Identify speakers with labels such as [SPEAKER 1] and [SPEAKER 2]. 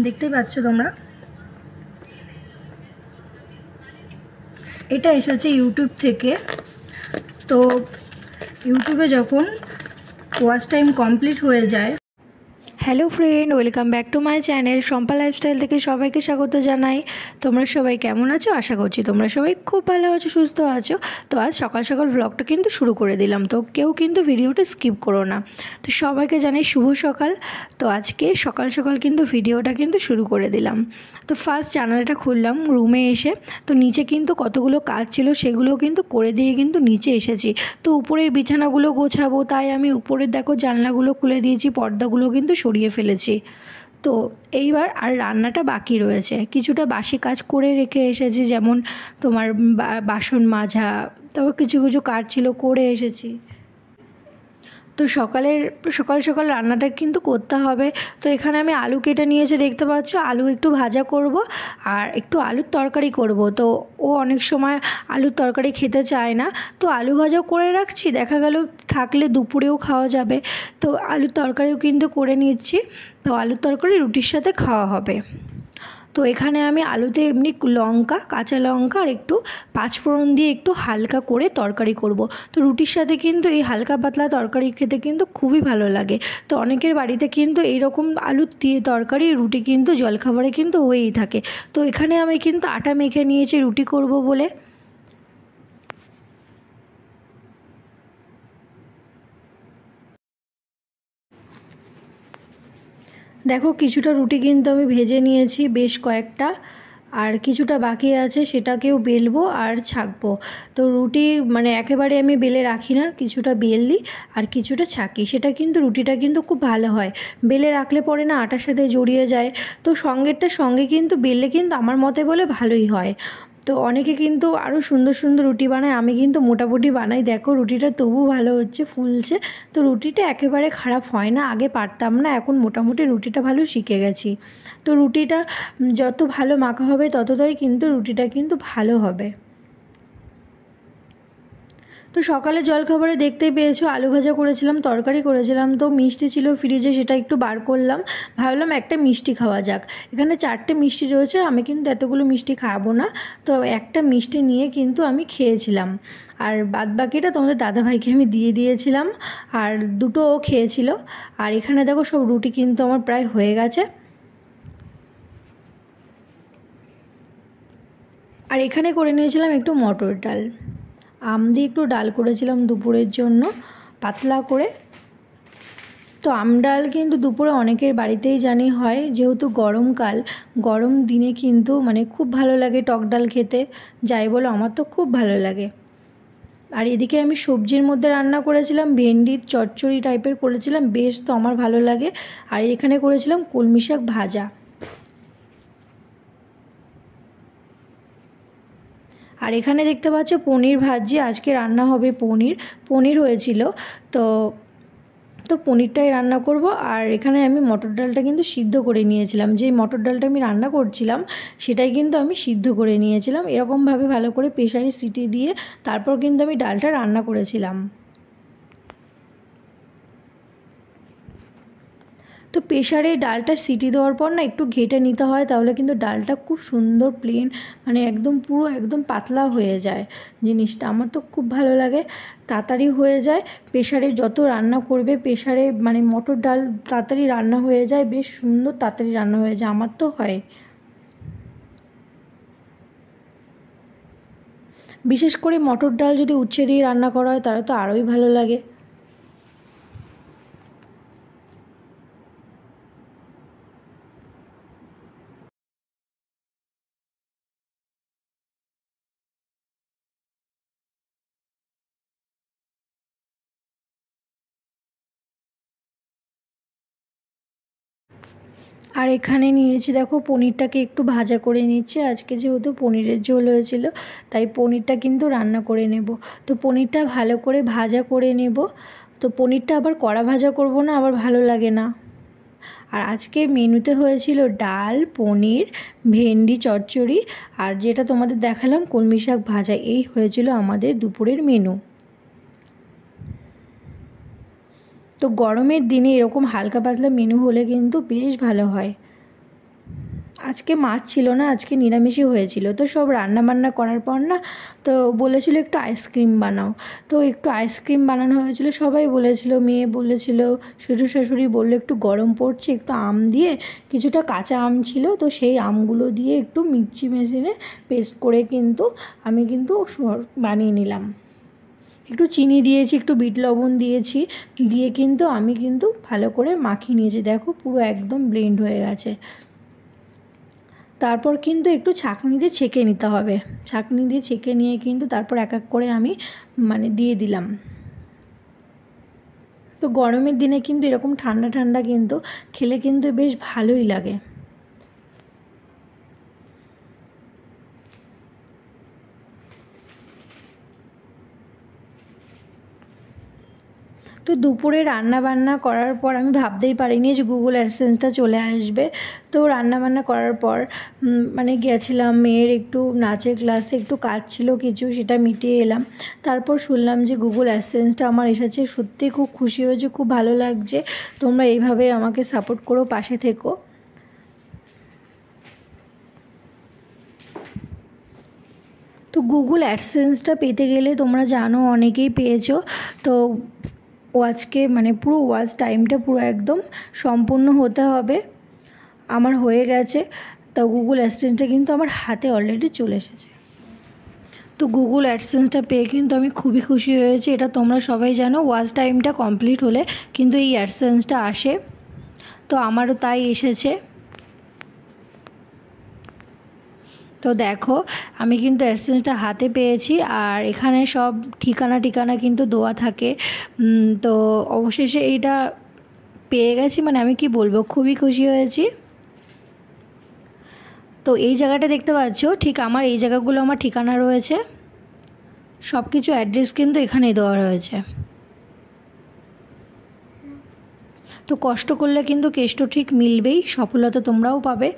[SPEAKER 1] দেখতেই পাচ্ছ তোমরা, এটা এসেছে ইউটিউব থেকে। তো ইউটিউবে যখন ওয়াচ টাইম কমপ্লিট হয়ে যায়। Hello friend, welcome back to my channel Shampa lifestyle থেকে সবাইকে স্বাগত জানাই। তোমরা সবাই কেমন আছো? আশা করছি তোমরা সবাই খুব ভালো আছো, সুস্থ আছো। তো আজ সকাল সকাল ব্লগটা কিন্তু শুরু করে দিলাম, তো কেউ কিন্তু ভিডিওটা স্কিপ করো না। তো সবাইকে জানাই শুভ সকাল। তো আজকে সকাল সকাল কিন্তু ভিডিওটা কিন্তু শুরু করে দিলাম। তো ফার্স্ট জানালাটা খুললাম রুমে এসে, তো নিচে কিন্তু কতগুলো কাজ ছিল সেগুলো কিন্তু করে দিয়ে কিন্তু নিচে এসেছি। তো উপরের বিছানাগুলো গোছাবো, তাই আমি উপরের দেখো জানলাগুলো খুলে দিয়েছি, পর্দাগুলো কিন্তু সরিয়ে ফেলেছি। তো এইবার আর রান্নাটা বাকি রয়েছে, কিছুটা বাসি কাজ করে রেখে এসেছি, যেমন তোমার বাসন মাজা, তারপর কিছু কিছু কাজ ছিল করে এসেছি। তো সকাল সকাল রান্নাটা কিন্তু করতে হবে। তো এখানে আমি আলু কেটে নিয়েছি, দেখতে পাচ্ছ। আলু একটু ভাজা করব আর একটু আলুর তরকারি করব। তো ও অনেক সময় আলুর তরকারি খেতে চায় না, তো আলু ভাজাও করে রাখছি, দেখা গেল থাকলে দুপুরেও খাওয়া যাবে। তো আলুর তরকারিও কিন্তু করে নিচ্ছি। তো আলুর তরকারি রুটির সাথে খাওয়া হবে। তো এখানে আমি আলুতে এমনি লঙ্কা, কাঁচা লঙ্কা আর একটু পাঁচফোড়ন দিয়ে একটু হালকা করে তরকারি করব। তো রুটির সাথে কিন্তু এই হালকা পাতলা তরকারি খেতে কিন্তু খুবই ভালো লাগে। তো অনেকের বাড়িতে কিন্তু এইরকম আলুর দিয়ে তরকারি রুটি কিন্তু জলখাবারে কিন্তু হয়েই থাকে। তো এখানে আমি কিন্তু আটা মেখে নিয়েছি রুটি করব বলে। দেখো কিছুটা রুটি কিন্তু আমি ভেজে নিয়েছি, বেশ কয়েকটা, আর কিছুটা বাকি আছে, সেটাকেও বেলবো আর ছাঁকবো। তো রুটি মানে একেবারে আমি বেলে রাখি না, কিছুটা বেল দিই আর কিছুটা ছাঁকি, সেটা কিন্তু রুটিটা কিন্তু খুব ভালো হয়। বেলে রাখলে পরে না আটার সাথে জড়িয়ে যায়। তো সঙ্গেরটা সঙ্গে কিন্তু বেললে কিন্তু আমার মতে বলে ভালোই হয়। তো অনেকে কিন্তু আরও সুন্দর সুন্দর রুটি বানায়, আমি কিন্তু মোটামুটি বানাই। দেখো রুটিটা তবু ভালো হচ্ছে, ফুলছে। তো রুটিটা একেবারে খারাপ হয় না, আগে পারতাম না, এখন মোটামুটি রুটিটা ভালো শিখে গেছি। তো রুটিটা যত ভালো মাখা হবে ততটাই কিন্তু রুটিটা কিন্তু ভালো হবে। তো সকালে জলখাবারে দেখতেই পেয়েছো আলু ভাজা করেছিলাম, তরকারি করেছিলাম। তো মিষ্টি ছিল ফ্রিজে, সেটা একটু বার করলাম, ভাবলাম একটা মিষ্টি খাওয়া যাক। এখানে 4টে মিষ্টি রয়েছে, আমি কিন্তু এতগুলো মিষ্টি খাবো না। তো একটা মিষ্টি নিয়ে কিন্তু আমি খেয়েছিলাম, আর বাদবাকিটা তোমাদের দাদাভাইকে আমি দিয়ে দিয়েছিলাম, আর দুটো ও খেয়েছিল। আর এখানে দেখো সব রুটি কিন্তু আমার প্রায় হয়ে গেছে। আর এখানে করে নিয়েছিলাম একটু মটর ডাল, আম দিয়ে একটু ডাল করেছিলাম দুপুরের জন্য পাতলা করে। তো আম ডাল কিন্তু দুপুরে অনেকের বাড়িতেই জানি হয়, যেহেতু গরমকাল, গরম দিনে কিন্তু মানে খুব ভালো লাগে টক ডাল খেতে, যাই বলো আমার তো খুব ভালো লাগে। আর এদিকে আমি সবজির মধ্যে রান্না করেছিলাম ভেন্ডির চচ্চড়ি টাইপের করেছিলাম, বেশ তো আমার ভালো লাগে। আর এখানে করেছিলাম কলমি শাক ভাজা। আর এখানে দেখতে পাচ্ছ পনির ভাজি, আজকে রান্না হবে পনির। পনির হয়েছিল, তো তো পনিরটাই রান্না করব। আর এখানে আমি মটর ডালটা কিন্তু সিদ্ধ করে নিয়েছিলাম, যে মটর ডালটা আমি রান্না করছিলাম সেটাই কিন্তু আমি সিদ্ধ করে নিয়েছিলাম, এরকমভাবে ভালো করে প্রেসারে সিটি দিয়ে তারপর কিন্তু আমি ডালটা রান্না করেছিলাম। তো প্রেসারে ডালটা সিটি দেওয়ার পর না একটু ঘেটে নিতে হয়, তাহলে কিন্তু ডালটা খুব সুন্দর প্লেন, মানে একদম পুরো একদম পাতলা হয়ে যায় জিনিসটা। আমার তো খুব ভালো লাগে, তাড়াতাড়ি হয়ে যায়। প্রেসারে যত রান্না করবে প্রেসারে, মানে মটর ডাল তাড়াতাড়ি রান্না হয়ে যায়, বেশ সুন্দর তাড়াতাড়ি রান্না হয়ে যায়, আমার তো হয়। বিশেষ করে মটর ডাল যদি উচ্ছে দিয়ে রান্না করা হয় তাহলে তো আরোই ভালো লাগে। আর এখানে নিয়েছি দেখো পনিরটাকে একটু ভাজা করে নিচ্ছি, আজকে যেহেতু পনিরের ঝোল হয়েছিল তাই পনিরটা কিন্তু রান্না করে নেব। তো পনিরটা ভালো করে ভাজা করে নেব। তো পনিরটা আবার কড়া ভাজা করব না, আবার ভালো লাগে না। আর আজকে মেনুতে হয়েছিল ডাল, পনির, ভেন্ডি চচ্চড়ি, আর যেটা তোমাদের দেখালাম কলমি শাক ভাজা, এই হয়েছিল আমাদের দুপুরের মেনু। তো গরমের দিনে এরকম হালকা পাতলা মেনু হলে কিন্তু বেশ ভালো হয়। আজকে মাছ ছিল না, আজকে নিরামিষই হয়েছিল। তো সব রান্না বান্না করার পর না তো বলেছিল একটু আইসক্রিম বানাও, তো একটু আইসক্রিম বানানো হয়েছিল। সবাই বলেছিল, মেয়ে বলেছিল, শ্বশুর শাশুড়ি বললো একটু গরম পড়ছে, একটু আম দিয়ে, কিছুটা কাঁচা আম ছিল তো সেই আমগুলো দিয়ে একটু মিক্সি মেশিনে পেস্ট করে কিন্তু আমি কিন্তু বানিয়ে নিলাম। একটু চিনি দিয়েছি, একটু বিট লবণ দিয়েছি, দিয়ে কিন্তু আমি কিন্তু ভালো করে মাখিয়ে নিয়েছি। দেখো পুরো একদম ব্লেন্ড হয়ে গেছে। তারপর কিন্তু একটু ছাঁকনি দিয়ে ছেঁকে নিতে হবে। ছাঁকনি দিয়ে ছেঁকে নিয়ে কিন্তু তারপর এক এক করে আমি দিয়ে দিলাম। তো গরমের দিনে কিন্তু এরকম ঠান্ডা ঠান্ডা কিন্তু খেলে কিন্তু বেশ ভালোই লাগে। তো দুপুরে রান্না বান্না করার পর আমি ভাবতেই পারিনি যে গুগল অ্যাডসেন্সটা চলে আসবে। তো রান্না বান্না করার পর গেছিলাম মেয়ের একটু নাচের ক্লাসে, একটু কাজ ছিল কিছু, সেটা মিটিয়ে এলাম। তারপর শুনলাম যে গুগল অ্যাডসেন্সটা আমার এসেছে। সত্যি খুব খুশি হয়েছে, খুব ভালো লাগছে। তোমরা এইভাবে আমাকে সাপোর্ট করো, পাশে থেকো। তো গুগল অ্যাডসেন্সটা পেতে গেলে তোমরা জানো অনেকেই পেয়েছো, তো ওয়াচকে পুরো ওয়াচ টাইমটা পুরো একদম সম্পূর্ণ হতে হবে। আমার হয়ে গেছে। তো গুগল অ্যাডসেন্সটা কিন্তু আমার হাতে অলরেডি চলে এসেছে। তো গুগল অ্যাডসেন্সটা পেয়ে কিন্তু আমি খুবই খুশি হয়েছি। এটা তোমরা সবাই জানো, ওয়াচ টাইমটা কমপ্লিট হলে কিন্তু এই অ্যাডসেন্সটা আসে। তো আমারও তাই এসেছে। তো দেখো আমি কিন্তু অ্যাডসেন্সটা হাতে পেয়েছি, আর এখানে সব ঠিকানা কিন্তু দেওয়া থাকে। তো অবশেষে এইটা পেয়ে গেছি, আমি কি বলবো, খুবই খুশি হয়েছি। তো এই জায়গাটা দেখতে পাচ্ছ, ঠিক আমার এই জায়গাগুলো আমার ঠিকানা রয়েছে, সব কিছু অ্যাড্রেস কিন্তু এখানেই দেওয়া রয়েছে। তো কষ্ট করলে কিন্তু কেষ্ট ঠিক মিলবেই, সফলতা তোমরাও পাবে।